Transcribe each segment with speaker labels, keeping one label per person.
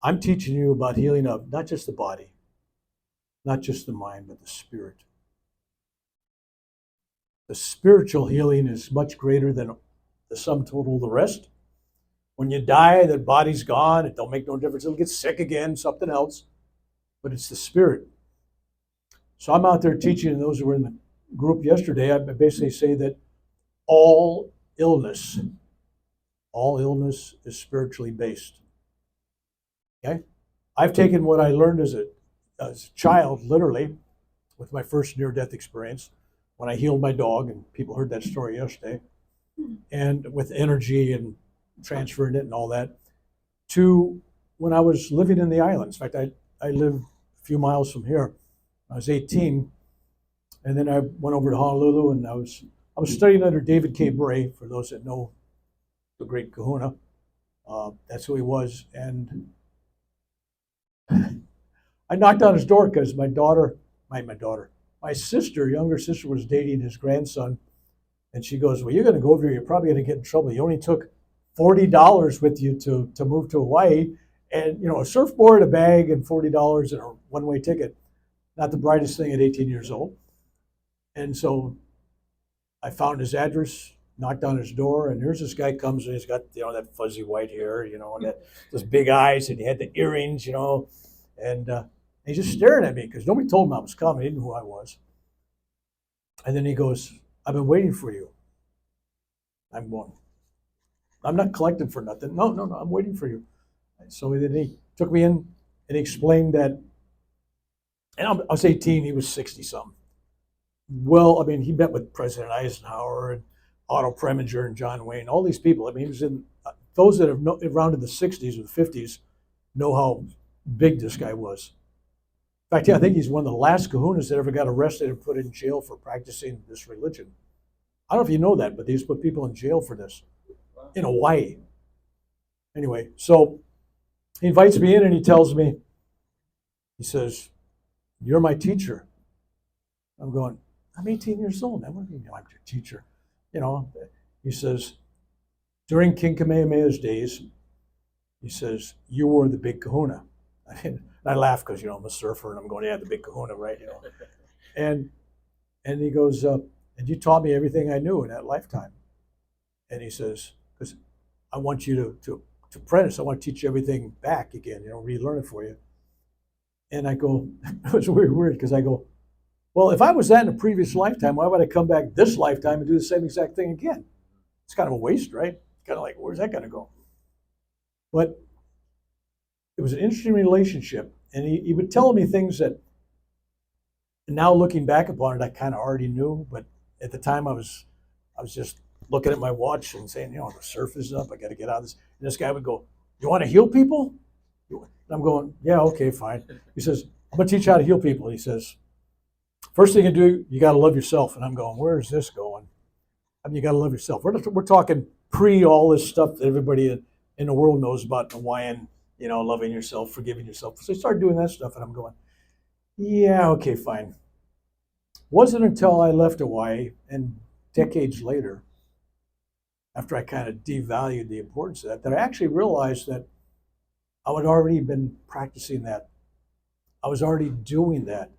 Speaker 1: I'm teaching you about healing of not just the body, not just the mind, but the spirit. The spiritual healing is much greater than the sum total of the rest. When you die, the body's gone. It don't make no difference. It'll get sick again, something else. But it's the spirit. So I'm out there teaching, and those who were in the group yesterday, I basically say that all illness is spiritually based. Okay? I've taken what I learned as a child, literally, with my first near-death experience, when I healed my dog, and people heard that story yesterday, and with energy and transferring it and all that, to when I was living in the islands. In fact, I live a few miles from here. I was 18, and then I went over to Honolulu, and I was studying under David K. Bray, for those that know the great kahuna. That's who he was. And I knocked on his door because my sister, younger sister, was dating his grandson. And she goes, well, you're going to go over here. You're probably going to get in trouble. You only took $40 with you to move to Hawaii. And, a surfboard, a bag, and $40 and a one-way ticket. Not the brightest thing at 18 years old. And so I found his address, knocked on his door, and here's this guy comes, and he's got, that fuzzy white hair, and those big eyes, and he had the earrings, and he's just staring at me because nobody told him I was coming. He didn't know who I was. And then he goes, I've been waiting for you. I'm going, I'm not collecting for nothing. No, I'm waiting for you. And so then he took me in, and he explained that, and I was 18, he was 60-something. Well, he met with President Eisenhower and Otto Preminger and John Wayne, all these people. He was in, those that have around in the 60s or the 50s know how big this guy was. In fact, I think he's one of the last kahunas that ever got arrested and put in jail for practicing this religion. I don't know if you know that, but they used to put people in jail for this in Hawaii. Anyway, so he invites me in and he tells me, he says, you're my teacher. I'm going, I'm 18 years old. I'm your teacher. He says, during King Kamehameha's days, he says, you were the big kahuna. I laugh because, I'm a surfer and I'm going, yeah, the big kahuna, right? And he goes, and you taught me everything I knew in that lifetime. And he says, because I want you to apprentice. I want to teach you everything back again, relearn it for you. And I go, it was weird because I go, well, if I was that in a previous lifetime, why would I come back this lifetime and do the same exact thing again? It's kind of a waste, right? It's kind of like, where's that going to go? But it was an interesting relationship. And he would tell me things that now looking back upon it, I kind of already knew. But at the time, I was just looking at my watch and saying, the surf is up. I got to get out of this. And this guy would go, you want to heal people? And I'm going, yeah, okay, fine. He says, I'm going to teach you how to heal people. He says, first thing you do, you got to love yourself. And I'm going, where is this going? You got to love yourself. We're talking pre all this stuff that everybody in the world knows about Hawaiian, loving yourself, forgiving yourself. So I started doing that stuff, and I'm going, yeah, okay, fine. Wasn't until I left Hawaii, and decades later, after I kind of devalued the importance of that I actually realized that I had already been practicing that. I was already doing that.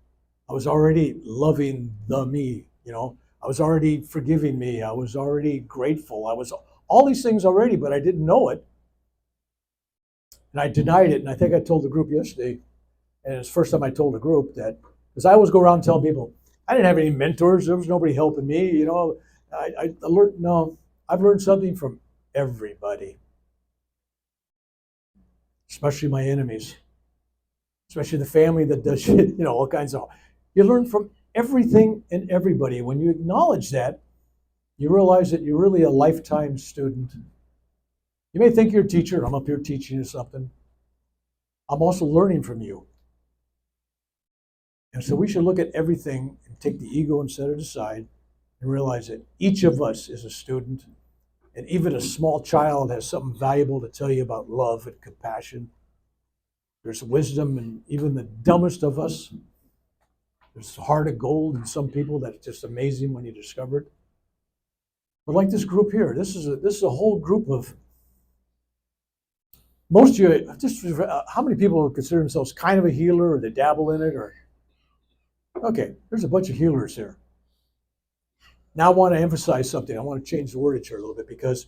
Speaker 1: I was already loving the me, I was already forgiving me. I was already grateful. I was all these things already, but I didn't know it. And I denied it. And I think I told the group yesterday, and it's the first time I told a group that, because I always go around telling people, I didn't have any mentors. There was nobody helping me. I learned, no, I've learned something from everybody, especially my enemies, especially the family that does shit, all kinds of. You learn from everything and everybody. When you acknowledge that, you realize that you're really a lifetime student. You may think you're a teacher. I'm up here teaching you something. I'm also learning from you. And so we should look at everything and take the ego and set it aside and realize that each of us is a student. And even a small child has something valuable to tell you about love and compassion. There's wisdom in even the dumbest of us. There's a heart of gold in some people that's just amazing when you discover it. But like this group here, this is a whole group of most of you. Just how many people consider themselves kind of a healer, or they dabble in it, or okay, there's a bunch of healers here. Now I want to emphasize something. I want to change the wordage here a little bit because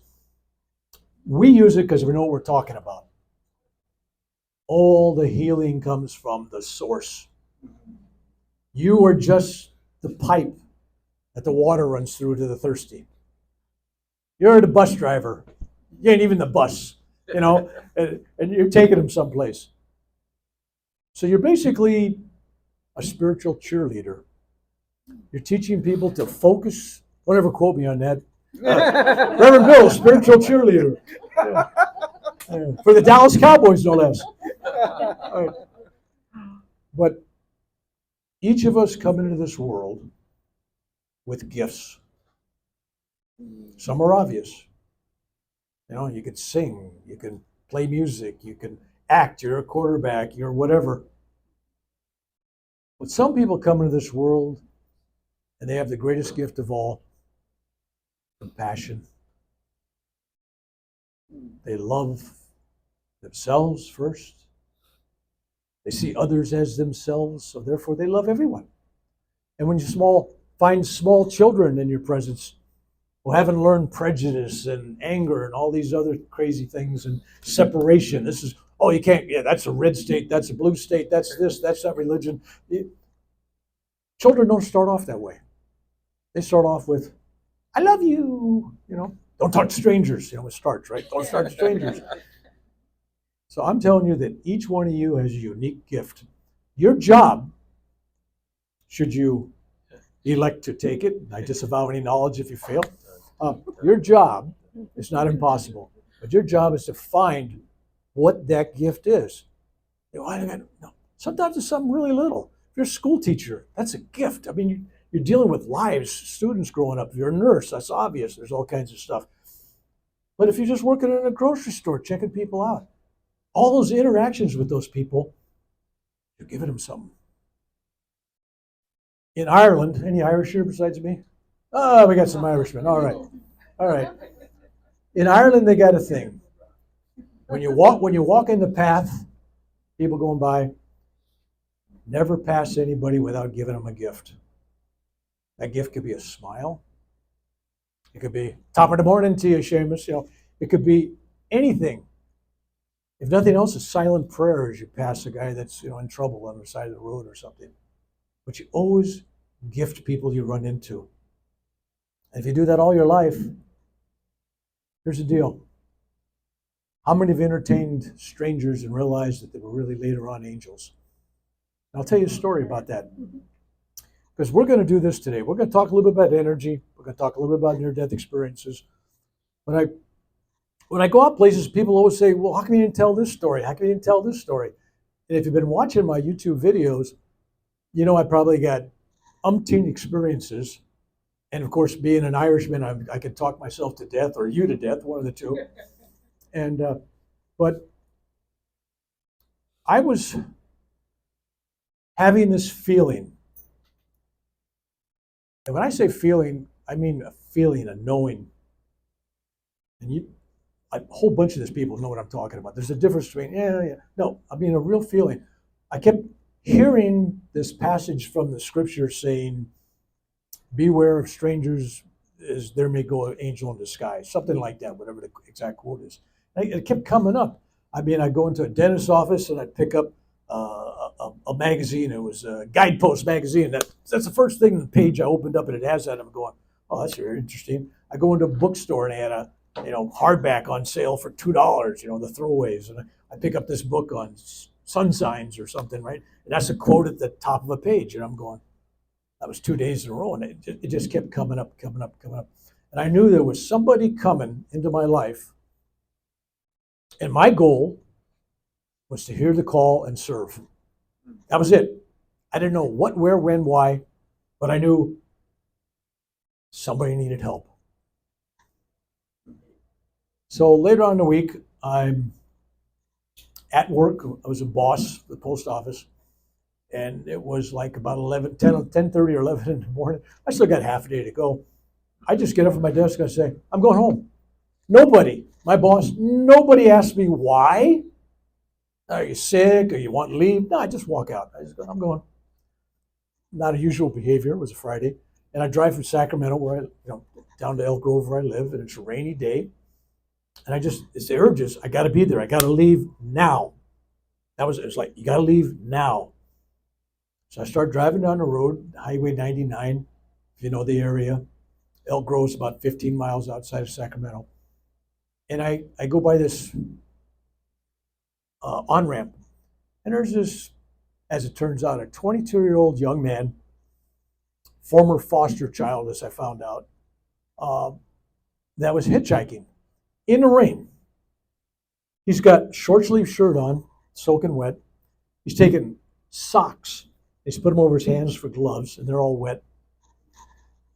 Speaker 1: we use it because we know what we're talking about. All the healing comes from the source. You are just the pipe that the water runs through to the thirsty. You're the bus driver. You ain't even the bus, and you're taking them someplace. So you're basically a spiritual cheerleader. You're teaching people to focus. Don't ever quote me on that. Reverend Bill, spiritual cheerleader. Yeah. Yeah. For the Dallas Cowboys, no less. All right. But each of us come into this world with gifts. Some are obvious. You can sing, you can play music, you can act, you're a quarterback, you're whatever. But some people come into this world and they have the greatest gift of all, compassion. They love themselves first. They see others as themselves, so therefore they love everyone. And when you find small children in your presence who haven't learned prejudice and anger and all these other crazy things and separation, this is, oh, you can't, yeah, that's a red state, that's a blue state, that's this, that's that religion. Children don't start off that way. They start off with, I love you, Don't talk to strangers, it starts, right? Don't start to strangers. So I'm telling you that each one of you has a unique gift. Your job, should you elect to take it, I disavow any knowledge if you fail, your job is not impossible, but your job is to find what that gift is. Sometimes it's something really little. If you're a school teacher, that's a gift. I mean, you're dealing with lives, students growing up. If you're a nurse, that's obvious. There's all kinds of stuff. But if you're just working in a grocery store, checking people out, all those interactions with those people, you're giving them something. In Ireland, any Irish here besides me? Oh, we got some Irishmen. All right. In Ireland, they got a thing. When you walk in the path, people going by, never pass anybody without giving them a gift. That gift could be a smile. It could be top of the morning to you, Seamus. It could be anything. If nothing else, a silent prayer as you pass a guy that's in trouble on the side of the road or something. But you always gift people you run into. And if you do that all your life, here's the deal. How many have entertained strangers and realized that they were really later on angels? And I'll tell you a story about that. Because we're going to do this today. We're going to talk a little bit about energy. We're going to talk a little bit about near-death experiences. When I go out places, people always say, well, how come you didn't tell this story? How come you didn't tell this story? And if you've been watching my YouTube videos, I probably got umpteen experiences. And of course, being an Irishman, I could talk myself to death or you to death, one of the two. And but I was having this feeling. And when I say feeling, I mean a feeling, a knowing. And a whole bunch of these people know what I'm talking about. There's a difference between, no, I mean a real feeling. I kept hearing this passage from the scripture saying, beware of strangers as there may go an angel in disguise, something like that, whatever the exact quote is. And it kept coming up. I mean, I'd go into a dentist's office and I'd pick up a magazine. It was a Guidepost magazine. That's the first thing, the page I opened up and it has that. I'm going, oh, that's very interesting. I go into a bookstore and they had a hardback on sale for $2, the throwaways. And I pick up this book on sun signs or something, right? And that's a quote at the top of a page. And I'm going, that was 2 days in a row. And it just kept coming up. And I knew there was somebody coming into my life. And my goal was to hear the call and serve. That was it. I didn't know what, where, when, why, but I knew somebody needed help. So later on in the week, I'm at work. I was a boss at the post office. And it was like about 10:30 or 11 in the morning. I still got half a day to go. I just get up from my desk and I say, I'm going home. Nobody, my boss, nobody asked me why. Are you sick or you want to leave? No, I just walk out. I just go, I'm going. Not a usual behavior. It was a Friday. And I drive from Sacramento down to Elk Grove where I live, and it's a rainy day. And it's the urges. I got to be there. I got to leave now. It's like, you got to leave now. So I start driving down the road, Highway 99, if you know the area. Elk Grove's about 15 miles outside of Sacramento. And I go by this on-ramp. And there's this, as it turns out, a 22-year-old young man, former foster child, as I found out, that was hitchhiking in the rain. He's got short sleeve shirt on, soaking wet. He's taken socks. He's put them over his hands for gloves, and they're all wet.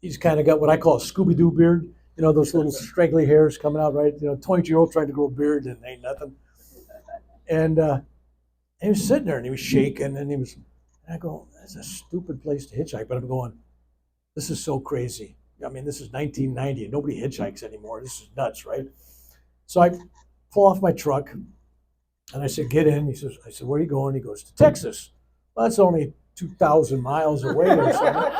Speaker 1: He's kind of got what I call a Scooby-Doo beard. You know, those little straggly hairs coming out, right? 22-year-old trying to grow a beard and ain't nothing. And he was sitting there, and he was shaking, and I go, that's a stupid place to hitchhike. But I'm going, this is so crazy. I mean, this is 1990, and nobody hitchhikes anymore. This is nuts, right? So I pull off my truck, and I said, get in. I said, where are you going? He goes, to Texas. Well, that's only 2,000 miles away or something.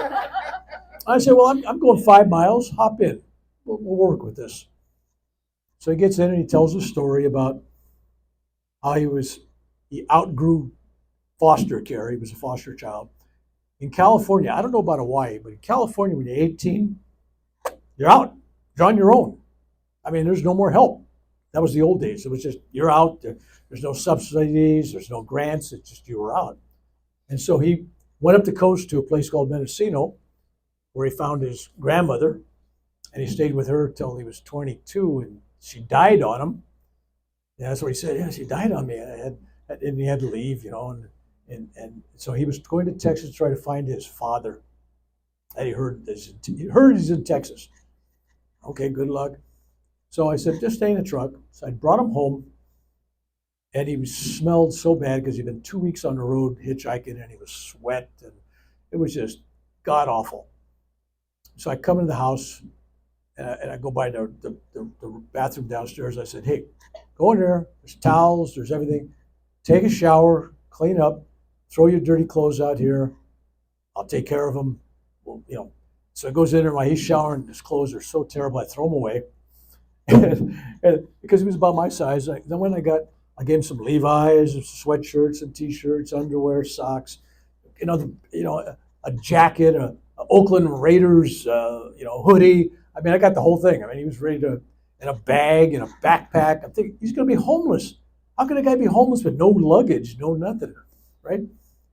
Speaker 1: I said, well, I'm going 5 miles. Hop in. We'll work with this. So he gets in, and he tells a story about how he outgrew foster care. He was a foster child. In California, I don't know about Hawaii, but in California, when you're 18, you're out. You're on your own. I mean, there's no more help. That was the old days. It was just, you're out. There's no subsidies. There's no grants. It's just, you were out. And so he went up the coast to a place called Mendocino, where he found his grandmother, and he stayed with her until he was 22, and she died on him. Yeah, that's what he said. Yeah, she died on me, and he had to leave, and so he was going to Texas to try to find his father. And he heard he's in Texas. Okay, good luck. So I said, just stay in the truck. So I brought him home, and he smelled so bad because he'd been 2 weeks on the road hitchhiking, and he was sweat, and it was just god awful. So I come into the house, and I go by the bathroom downstairs. I said, hey, go in there. There's towels. There's everything. Take a shower, clean up, throw your dirty clothes out here. I'll take care of them. Well, So he goes in there while he's showering. His clothes are so terrible, I throw them away. and because he was about my size, then when I gave him some Levi's, sweatshirts and T-shirts, underwear, socks, a jacket, a Oakland Raiders, hoodie. I mean, I got the whole thing. I mean, he was ready to, in a bag, in a backpack. I'm thinking, he's going to be homeless. How can a guy be homeless with no luggage, no nothing, right?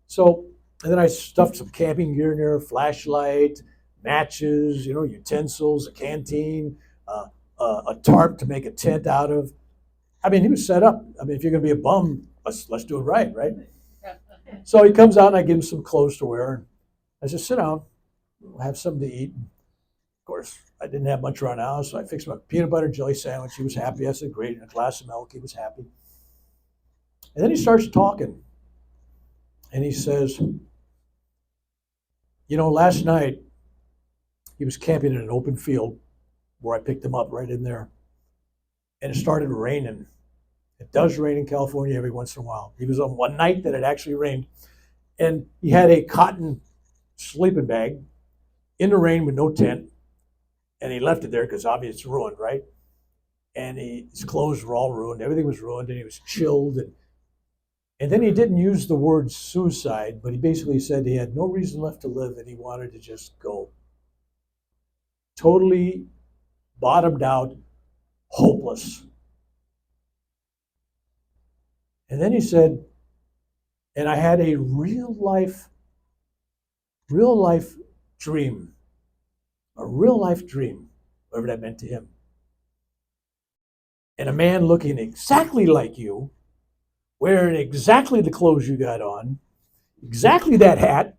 Speaker 1: So, and then I stuffed some camping gear in there, flashlight, matches, utensils, a canteen, a tarp to make a tent out of. I mean, he was set up. I mean, if you're going to be a bum, let's do it right? So he comes out, and I give him some clothes to wear. And I said, sit down, we'll have something to eat. Of course, I didn't have much around the house, so I fixed him a peanut butter jelly sandwich. He was happy. I said, great. And a glass of milk. He was happy. And then he starts talking. And he says, last night he was camping in an open field where I picked him up right in there. And it started raining. It does rain in California every once in a while. He was on one night that it actually rained. And he had a cotton sleeping bag in the rain with no tent. And he left it there because obviously it's ruined, right? And his clothes were all ruined. Everything was ruined, and he was chilled. And then he didn't use the word suicide, but he basically said he had no reason left to live and he wanted to just go. Totally bottomed out, hopeless. And then he said, and I had a real life dream, whatever that meant to him. And a man looking exactly like you, wearing exactly the clothes you got on, exactly that hat,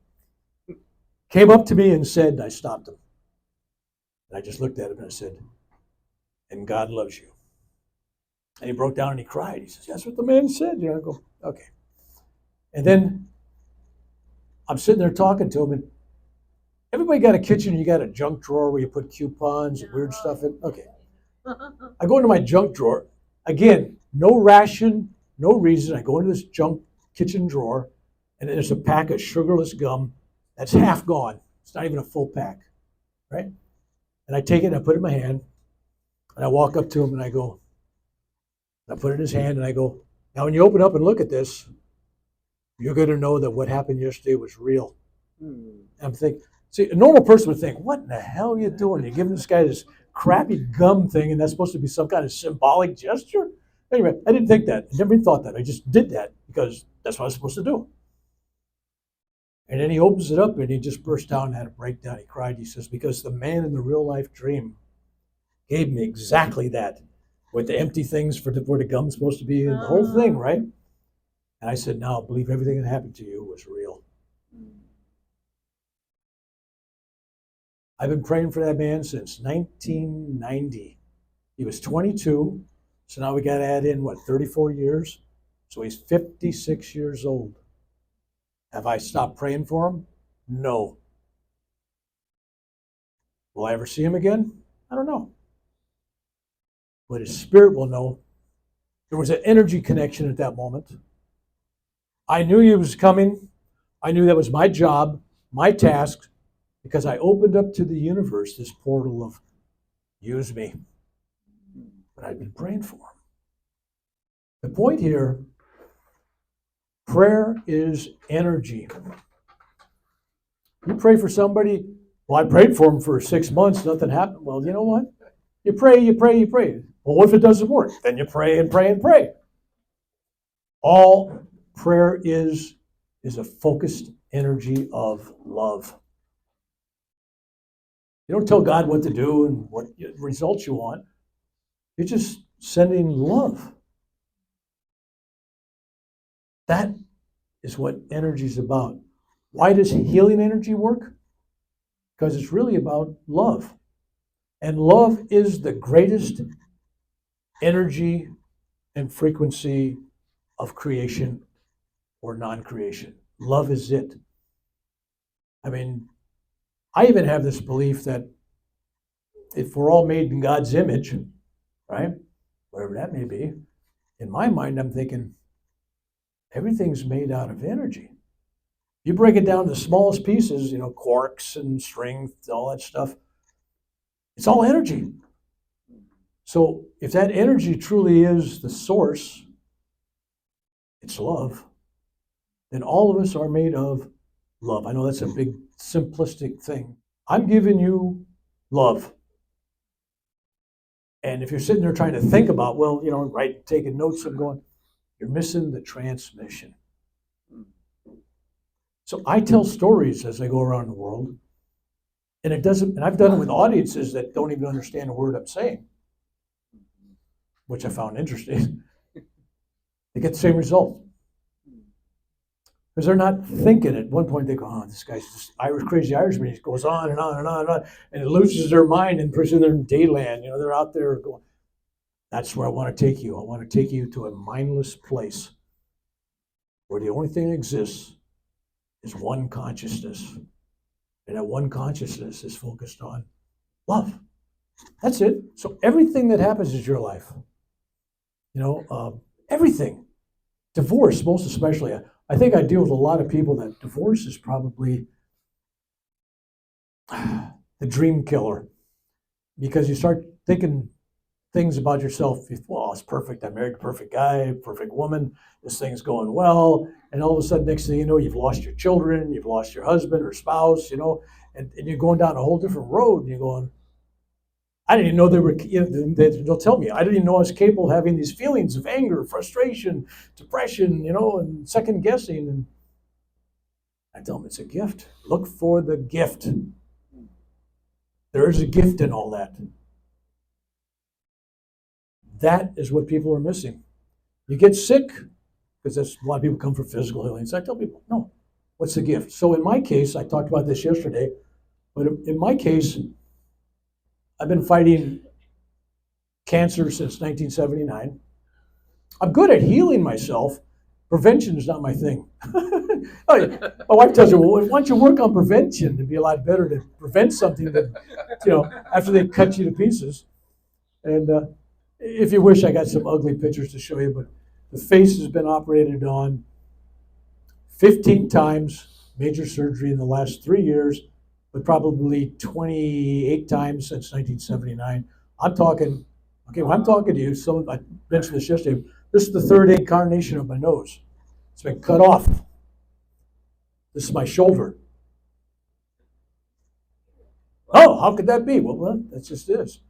Speaker 1: came up to me and said, and I stopped him. And I just looked at him and I said, and God loves you. And he broke down and he cried. He says, that's what the man said. I go, okay. And then I'm sitting there talking to him, and Everybody got a kitchen, you got a junk drawer where you put coupons and weird stuff in. Okay. I go into my junk drawer. Again, no ration, no reason. I go into this junk kitchen drawer, and there's a pack of sugarless gum that's half gone. It's not even a full pack, right? And I take it and I put it in my hand, and I walk up to him and I go, I put it in his hand and I go, now when you open up and look at this, you're going to know that what happened yesterday was real. I'm thinking, see, a normal person would think, what in the hell are you doing? You're giving this guy this crappy gum thing, and that's supposed to be some kind of symbolic gesture? Anyway, I didn't think that. I never even thought that. I just did that because that's what I was supposed to do. And then he opens it up and he just burst down and had a breakdown. He cried. He says, because the man in the real life dream gave me exactly that, with the empty things for where the gum's supposed to be, and the whole thing, right? And I said, now I believe everything that happened to you was real. I've been praying for that man since 1990. He was 22, so now we got to add in, 34 years? So he's 56 years old. Have I stopped praying for him? No. Will I ever see him again? I don't know. But his spirit will know. There was an energy connection at that moment. I knew he was coming. I knew that was my job, my task, because I opened up to the universe this portal of use me. But I'd been praying for him. The point here, prayer is energy. You pray for somebody, well, I prayed for him for 6 months, nothing happened. Well, you know what? You pray, you pray, you pray. Well, what if it doesn't work? Then you pray and pray and pray. All prayer is a focused energy of love. You don't tell God what to do and what results you want. You're just sending love. That is what energy is about. Why does healing energy work? Because it's really about love. And love is the greatest energy and frequency of creation or non-creation. Love is it. I mean, I even have this belief that if we're all made in God's image, right, whatever that may be, in my mind, I'm thinking everything's made out of energy. You break it down to the smallest pieces, quarks and strength, all that stuff, it's all energy. So if that energy truly is the source, it's love, then all of us are made of love. I know that's a big simplistic thing. I'm giving you love. And if you're sitting there trying to think about, taking notes, I'm going, you're missing the transmission. So I tell stories as I go around the world, and I've done it with audiences that don't even understand a word I'm saying, which I found interesting. They get the same result. Because they're not thinking. At one point they go, oh, this guy's just crazy Irishman. He goes on and on and on and on, and it loses their mind, and pretty soon they're in dayland. They're out there going. That's where I want to take you. I want to take you to a mindless place where the only thing that exists is one consciousness. And that one consciousness is focused on love. That's it. So everything that happens is your life. Everything. Divorce, most especially. I think I deal with a lot of people that divorce is probably the dream killer, because you start thinking things about yourself. Well, it's perfect. I married a perfect guy, perfect woman. This thing's going well. And all of a sudden, next thing you know, you've lost your children, you've lost your husband or spouse, and you're going down a whole different road. And you're going, I didn't even know they were, they'll tell me, I didn't even know I was capable of having these feelings of anger, frustration, depression, and second guessing. And I tell them it's a gift. Look for the gift. There is a gift in all that. That is what people are missing. You get sick, because a lot of people come for physical healing. So I tell people, no, what's the gift? So in my case, I talked about this yesterday, but in my case, I've been fighting cancer since 1979. I'm good at healing myself, Prevention is not my thing. My wife tells me, well, why don't you work on prevention? It'd be a lot better to prevent something that, after they cut you to pieces. And if you wish, I got some ugly pictures to show you, but the face has been operated on 15 times, major surgery in the last 3 years, but probably 28 times since 1979. I'm talking, okay, when I'm talking to you, I mentioned this yesterday, this is the third incarnation of my nose. It's been cut off. This is my shoulder. Oh, how could that be? Well, that just is.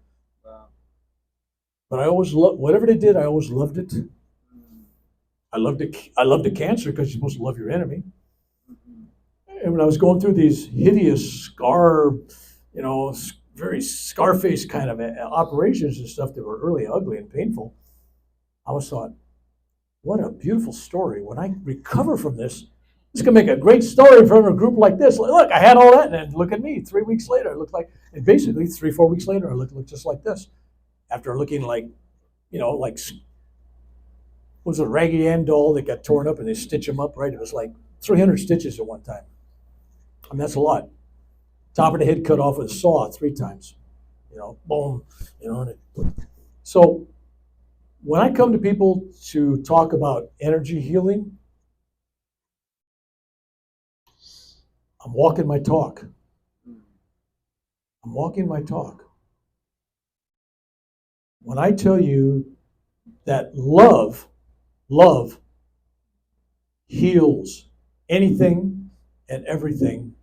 Speaker 1: But I always loved, whatever they did, I always loved it. I loved the cancer because you're supposed to love your enemy. And when I was going through these hideous very Scarface kind of operations and stuff that were really ugly and painful, I always thought, what a beautiful story. When I recover from this can make a great story in front of a group like this. Look, I had all that, and then look at me. 3 weeks later, I looked like, and basically 3-4 weeks later, I looked just like this. After looking like, like, was a Raggedy Ann doll that got torn up and they stitch them up, right? It was like 300 stitches at one time. I mean, that's a lot. Top of the head cut off with a saw 3 times. Boom. So when I come to people to talk about energy healing, I'm walking my talk. I'm walking my talk. When I tell you that love heals anything and everything,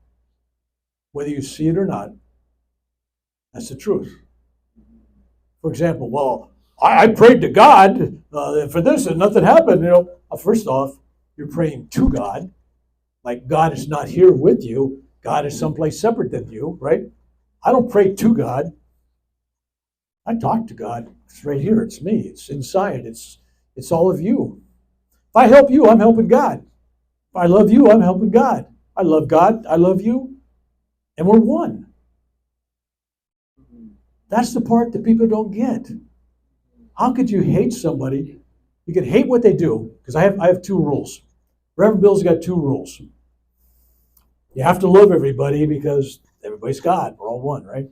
Speaker 1: whether you see it or not, that's the truth. For example, well, I prayed to God for this and nothing happened. First off, you're praying to God. Like God is not here with you. God is someplace separate than you, right? I don't pray to God. I talk to God. It's right here. It's me. It's inside. It's all of you. If I help you, I'm helping God. If I love you, I'm helping God. I love God. I love you. And we're one. That's the part that people don't get. How could you hate somebody? You can hate what they do, because I have 2 rules. Reverend Bill's got 2 rules. You have to love everybody because everybody's God. We're all one, right?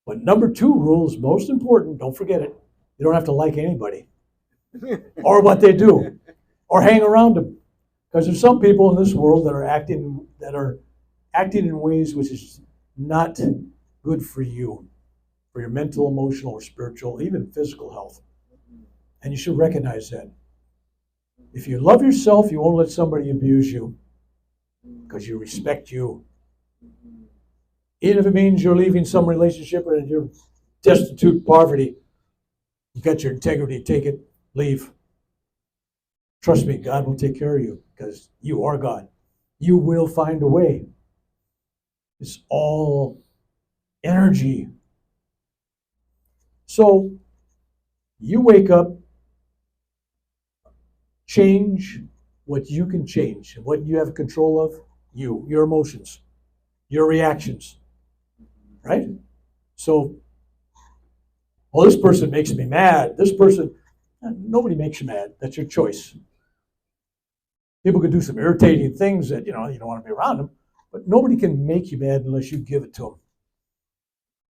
Speaker 1: But number 2 rule is most important. Don't forget it. You don't have to like anybody or what they do or hang around them. Because there's some people in this world that are acting in ways which is not good for you, for your mental, emotional, or spiritual, even physical health. And you should recognize that. If you love yourself, you won't let somebody abuse you because you respect you. Even if it means you're leaving some relationship and you're destitute, poverty, you got your integrity, take it, leave. Trust me, God will take care of you because you are God. You will find a way. It's all energy. So you wake up, change what you can change. And what you have control of, your emotions, your reactions, right? So, well, this person makes me mad. This person, nobody makes you mad. That's your choice. People can do some irritating things that, you don't want to be around them, but nobody can make you mad unless you give it to them.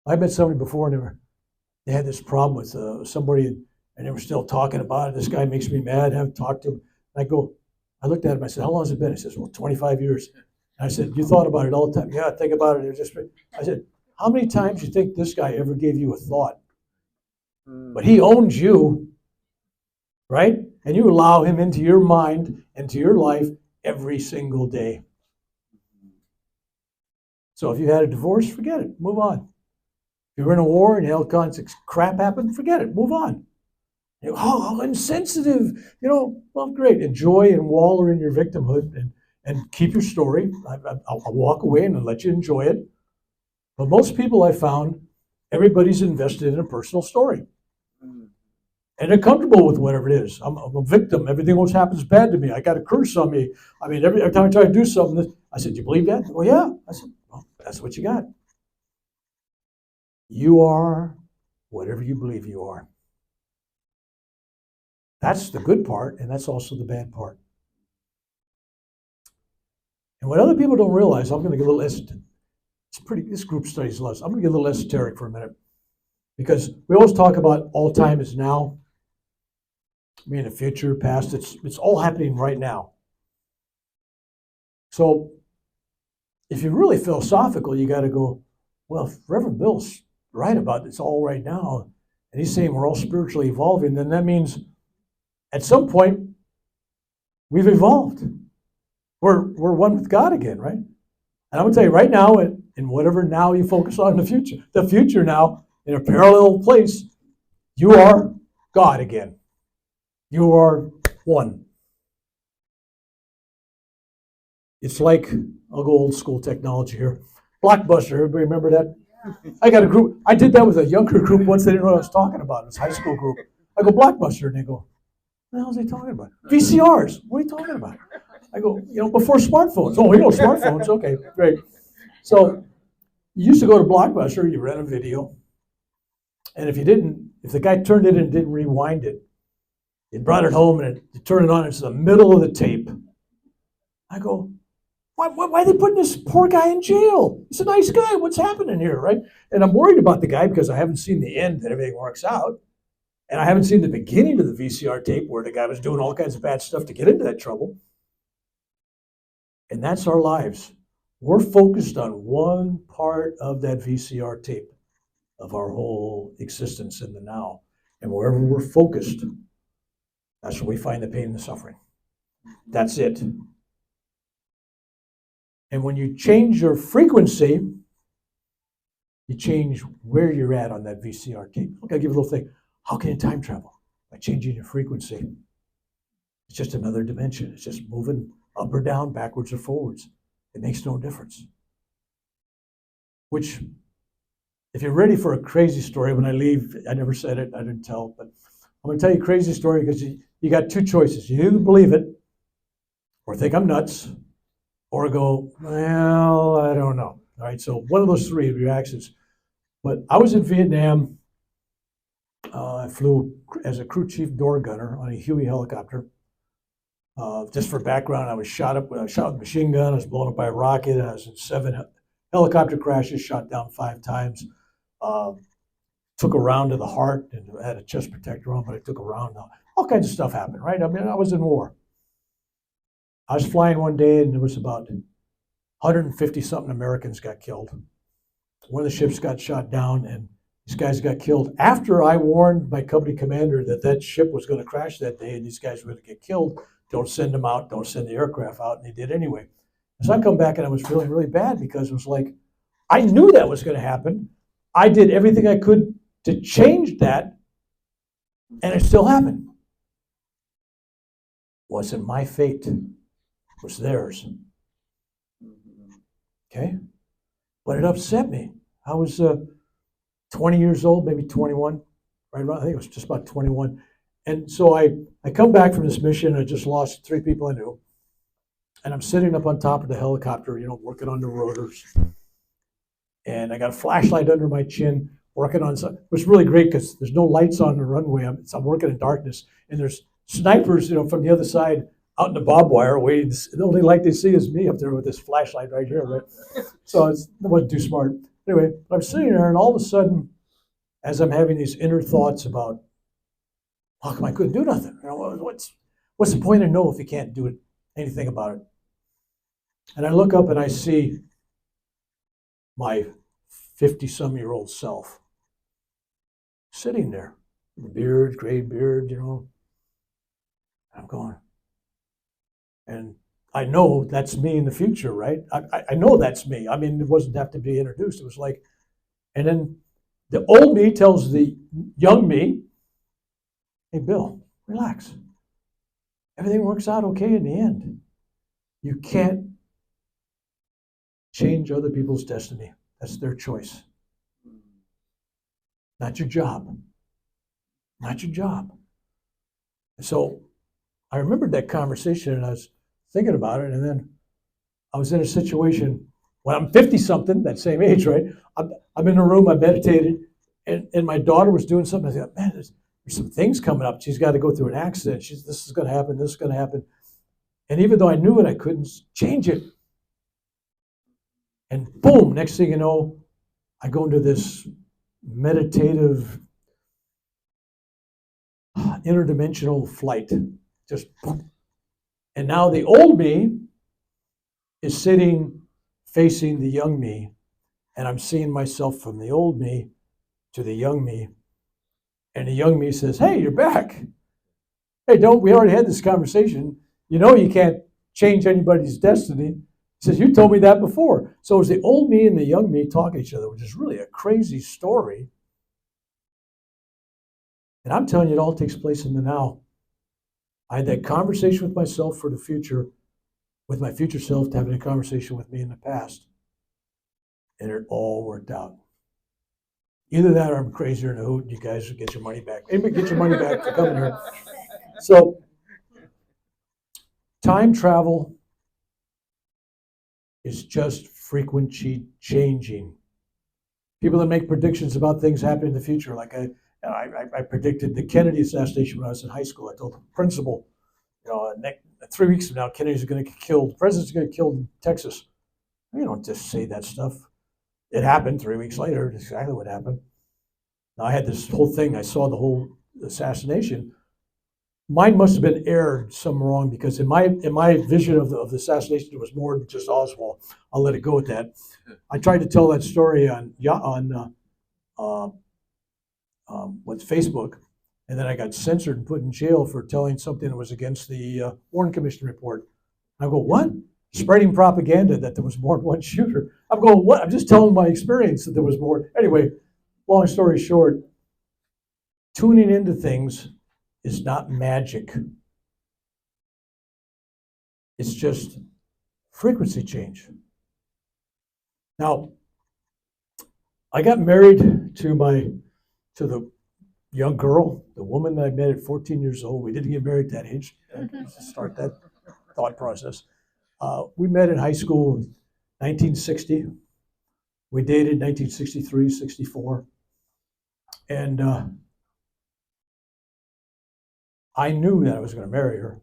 Speaker 1: I met somebody before and they had this problem with somebody and they were still talking about it. This guy makes me mad. I haven't talked to him. I looked at him. I said, how long has it been? He says, well, 25 years. And I said, you thought about it all the time? Yeah, I think about it. I said, how many times do you think this guy ever gave you a thought? But he owns you, right? And you allow him into your mind, into your life every single day. So if you had a divorce, forget it. Move on. If you're in a war and all kinds of crap happened, forget it. Move on. How insensitive. Well, great. Enjoy and wallow in your victimhood and keep your story. I'll walk away and I'll let you enjoy it. But most people I found, everybody's invested in a personal story. And they're comfortable with whatever it is. I'm a victim. Everything always happens bad to me. I got a curse on me. I mean, every time I try to do something, I said, you believe that? Well, yeah. I said, well, that's what you got. You are whatever you believe you are. That's the good part, and that's also the bad part. And what other people don't realize, I'm going to get a little esoteric. This group studies less. I'm going to get a little esoteric for a minute, because we always talk about all time is now. I mean, the future, past, it's all happening right now. So if you're really philosophical, you got to go, well, if Reverend Bill's right about it's all right now, and he's saying we're all spiritually evolving, then that means at some point we've evolved. We're one with God again, right? And I'm going to tell you right now, in whatever now you focus on in the future now, in a parallel place, you are God again. You are one. It's like, I'll go old school technology here. Blockbuster, everybody remember that? I got a group, I did that with a younger group once, they didn't know what I was talking about. It was a high school group. I go, Blockbuster, and they go, what the hell is he talking about? VCRs, what are you talking about? I go, before smartphones. Oh, smartphones, okay, great. So you used to go to Blockbuster, you rent a video, and if the guy turned it and didn't rewind it, he brought it home and you turn it on, it's in the middle of the tape. I go, why are they putting this poor guy in jail? He's a nice guy. What's happening here, right? And I'm worried about the guy because I haven't seen the end that everything works out. And I haven't seen the beginning of the VCR tape where the guy was doing all kinds of bad stuff to get into that trouble. And that's our lives. We're focused on one part of that VCR tape of our whole existence in the now. And wherever we're focused, that's where we find the pain and the suffering. That's it. And when you change your frequency, you change where you're at on that VCR tape. Look, I'll give you a little thing. How can you time travel? By changing your frequency. It's just another dimension. It's just moving up or down, backwards or forwards. It makes no difference. Which, if you're ready for a crazy story, when I leave, I never said it, I didn't tell, but I'm going to tell you a crazy story because you got two choices. You either believe it or think I'm nuts, or go, well, I don't know. All right, so one of those three reactions. But I was in Vietnam. I flew as a crew chief door gunner on a Huey helicopter. Just for background, I was shot with a machine gun. I was blown up by a rocket. I was in 7 helicopter crashes, shot down 5 times. Took a round to the heart and had a chest protector on, but I took a round. All kinds of stuff happened, right? I mean, I was in war. I was flying one day and there was about 150-something Americans got killed. One of the ships got shot down and these guys got killed after I warned my company commander that ship was going to crash that day and these guys were going to get killed. Don't send them out. Don't send the aircraft out. And they did anyway. So I come back and I was feeling really bad because it was like, I knew that was going to happen. I did everything I could to change that, and it still happened. Wasn't my fate. It was theirs. Okay? But it upset me. I was 20 years old, maybe 21, right around, I think it was just about 21. And so I come back from this mission. I just lost 3 people I knew. And I'm sitting up on top of the helicopter, working on the rotors. And I got a flashlight under my chin, working on something. It was really great because there's no lights on the runway. I'm working in darkness. And there's snipers, from the other side out in the barbed wire waiting. The only light they see is me up there with this flashlight right here, right? So it wasn't too smart. Anyway, I'm sitting there, and all of a sudden, as I'm having these inner thoughts about, how come I couldn't do nothing? What's the point of no if you can't do anything about it? And I look up and I see my 50-some-year-old self sitting there, beard, gray beard, I'm going, and I know that's me in the future, right? I know that's me. I mean, it wasn't have to be introduced. It was like, and then the old me tells the young me, hey, Bill, relax. Everything works out okay in the end. You can't change other people's destiny. That's their choice. Not your job. Not your job. So I remembered that conversation and I was thinking about it, and then I was in a situation when I'm 50-something, that same age, right? I'm in a room, I meditated, and my daughter was doing something. I thought, man, there's some things coming up. She's got to go through an accident. This is going to happen. This is going to happen. And even though I knew it, I couldn't change it. And boom, next thing you know, I go into this meditative, interdimensional flight. Just boom. And now the old me is sitting facing the young me, and I'm seeing myself from the old me to the young me. And the young me says, "Hey, you're back. Hey, we already had this conversation. You know you can't change anybody's destiny." He says, "You told me that before." So it was the old me and the young me talking to each other, which is really a crazy story. And I'm telling you, it all takes place in the now. I had that conversation with myself for the future, with my future self having a conversation with me in the past. And it all worked out. Either that or I'm crazier than a hoot and you guys will get your money back. Maybe get your money back for coming here. So, time travel is just frequency changing. People that make predictions about things happening in the future, like I predicted the Kennedy assassination when I was in high school. I told the principal, 3 weeks from now, Kennedy's going to get killed. The president's going to get killed in Texas. You don't just say that stuff. It happened 3 weeks later. That's exactly what happened. Now, I had this whole thing. I saw the whole assassination. Mine must have been aired some wrong because in my vision of the assassination, there was more than just Oswald. I'll let it go at that. I tried to tell that story on Facebook, and then I got censored and put in jail for telling something that was against the Warren Commission report. I go, what? Spreading propaganda that there was more than one shooter. I'm going, what? I'm just telling my experience that there was more. Anyway, long story short, tuning into things is not magic. It's just frequency change. Now, I got married to the young girl, the woman that I met at 14 years old. We didn't get married at that age. Start that thought process. We met in high school in 1960. We dated 1963, 64. And I knew that I was going to marry her.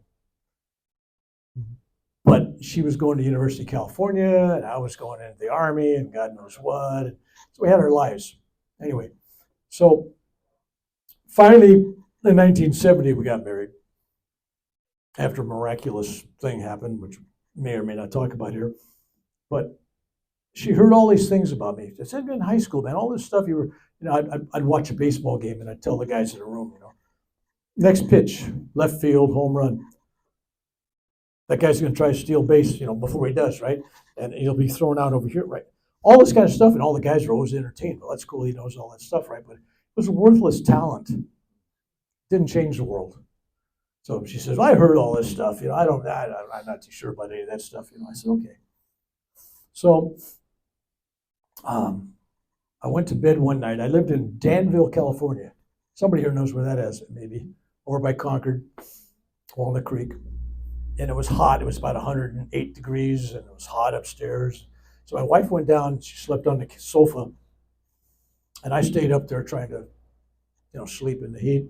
Speaker 1: But she was going to University of California, and I was going into the Army, and God knows what. So we had our lives. Anyway, so finally, in 1970, we got married. After a miraculous thing happened, which may or may not talk about here. But she heard all these things about me. I said, in high school, man, all this stuff you were, I'd watch a baseball game and I'd tell the guys in the room, next pitch, left field, home run. That guy's going to try to steal base, before he does, right? And he'll be thrown out over here, right? All this kind of stuff, and all the guys are always entertained. Well, that's cool. He knows all that stuff, right? But it was a worthless talent. Didn't change the world. So she says, well, I heard all this stuff. I'm not too sure about any of that stuff. I said, okay. So I went to bed one night. I lived in Danville, California. Somebody here knows where that is, maybe. Over by Concord, Walnut Creek. And it was hot. It was about 108 degrees, and it was hot upstairs. So my wife went down. She slept on the sofa, and I stayed up there trying to, sleep in the heat.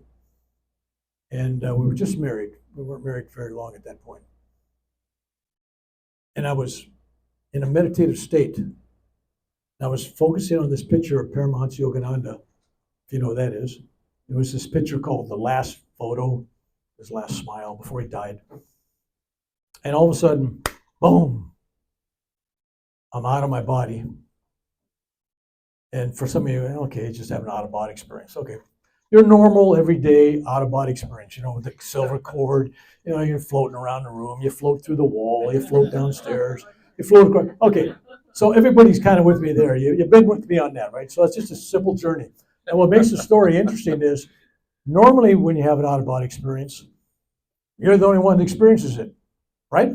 Speaker 1: And we were just married. We weren't married very long at that point. And I was in a meditative state. And I was focusing on this picture of Paramahansa Yogananda, if you know what that is. It was this picture called The Last Photo, his last smile before he died. And all of a sudden, boom, I'm out of my body. And for some of you, okay, just have an out-of-body experience. Okay. Your normal, everyday, out-of-body experience, with the silver cord, you're floating around the room, you float through the wall, you float downstairs, you float across. Okay, so everybody's kind of with me there. You've been with me on that, right? So it's just a simple journey. And what makes the story interesting is, normally when you have an out-of-body experience, you're the only one that experiences it. Right?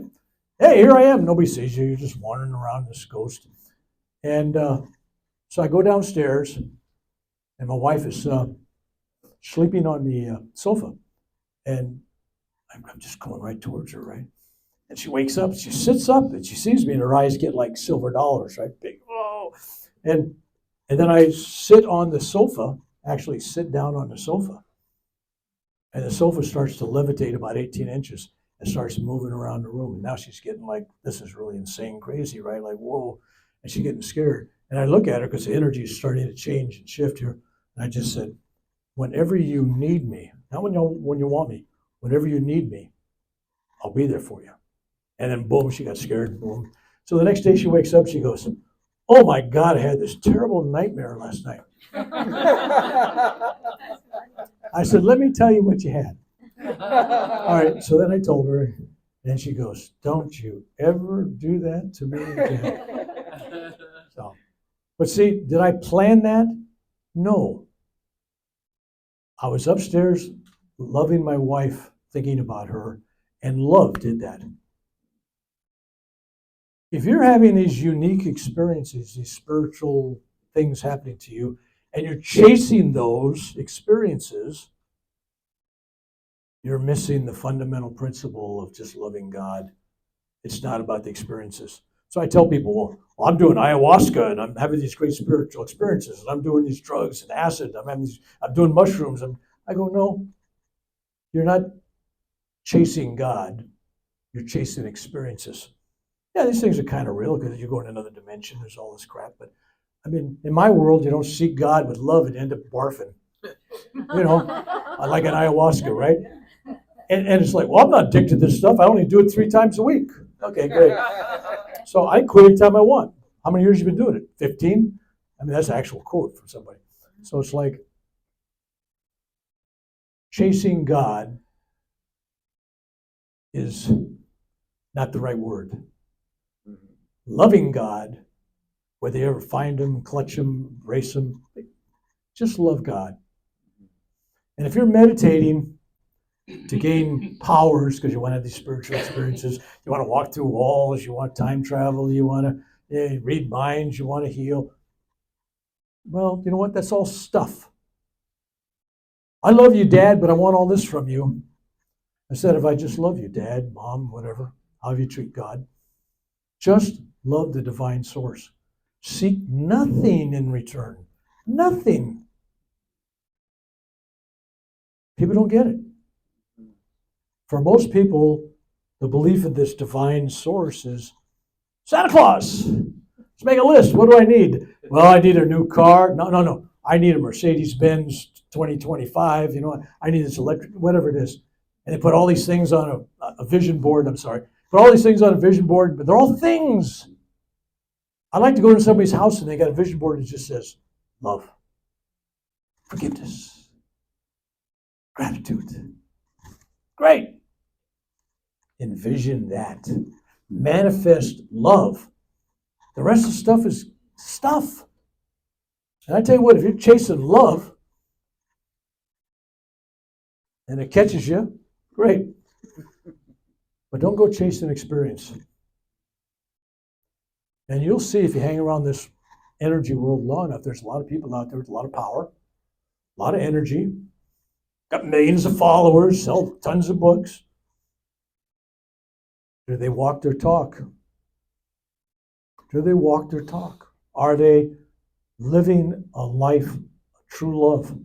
Speaker 1: Hey, here I am. Nobody sees you. You're just wandering around this ghost. And so I go downstairs, and my wife is sleeping on the sofa. And I'm just going right towards her, right? And she wakes up, she sits up, and she sees me, and her eyes get like silver dollars, right? Big, whoa. And then I sit on the sofa, actually sit down on the sofa. And the sofa starts to levitate about 18 inches and starts moving around the room. And now she's getting like, this is really insane, crazy, right? Like, whoa. And she's getting scared. And I look at her because the energy is starting to change and shift here. And I just said, whenever you need me, not when you want me, whenever you need me, I'll be there for you. And then boom, she got scared. Boom. So the next day she wakes up, she goes, oh my God, I had this terrible nightmare last night. I said, let me tell you what you had. All right, so then I told her, and she goes, don't you ever do that to me again. So, but see, did I plan that? No. I was upstairs loving my wife, thinking about her, and love did that. If you're having these unique experiences, these spiritual things happening to you, and you're chasing those experiences, you're missing the fundamental principle of just loving God. It's not about the experiences. So I tell people, well, I'm doing ayahuasca and I'm having these great spiritual experiences, and I'm doing these drugs and acid, I'm doing mushrooms. I go, no, you're not chasing God, you're chasing experiences. Yeah, these things are kind of real because you go in another dimension, there's all this crap, but I mean, in my world, you don't seek God with love and end up barfing. You know, like an ayahuasca, right? And it's like, well, I'm not addicted to this stuff. I only do it 3 times a week. Okay, great. So I quit anytime I want. How many years have you been doing it? 15? I mean, that's an actual quote from somebody. So it's like chasing God is not the right word. Loving God, whether you ever find him, clutch him, race him, just love God. And if you're meditating to gain powers because you want to have these spiritual experiences, you want to walk through walls, you want time travel, you want to read minds, you want to heal, well, you know what? That's all stuff. I love you, Dad, but I want all this from you. Instead of I just love you, Dad, Mom, whatever, however you treat God. Just love the divine source. Seek nothing in return. Nothing. People don't get it. For most people, the belief in this divine source is Santa Claus. Let's make a list. What do I need? Well, I need a new car. No. I need a Mercedes-Benz 2025. You know, I need this electric, whatever it is. And they put all these things on a vision board. Put all these things on a vision board, but they're all things. I like to go to somebody's house and they got a vision board that just says love, forgiveness, gratitude. Great. Envision that. Manifest love. The rest of the stuff is stuff. And I tell you what, if you're chasing love and it catches you, great. But don't go chasing experience. And you'll see if you hang around this energy world long enough, there's a lot of people out there with a lot of power, a lot of energy, got millions of followers, sell tons of books. Do they walk their talk? Do they walk their talk? Are they living a life of true love?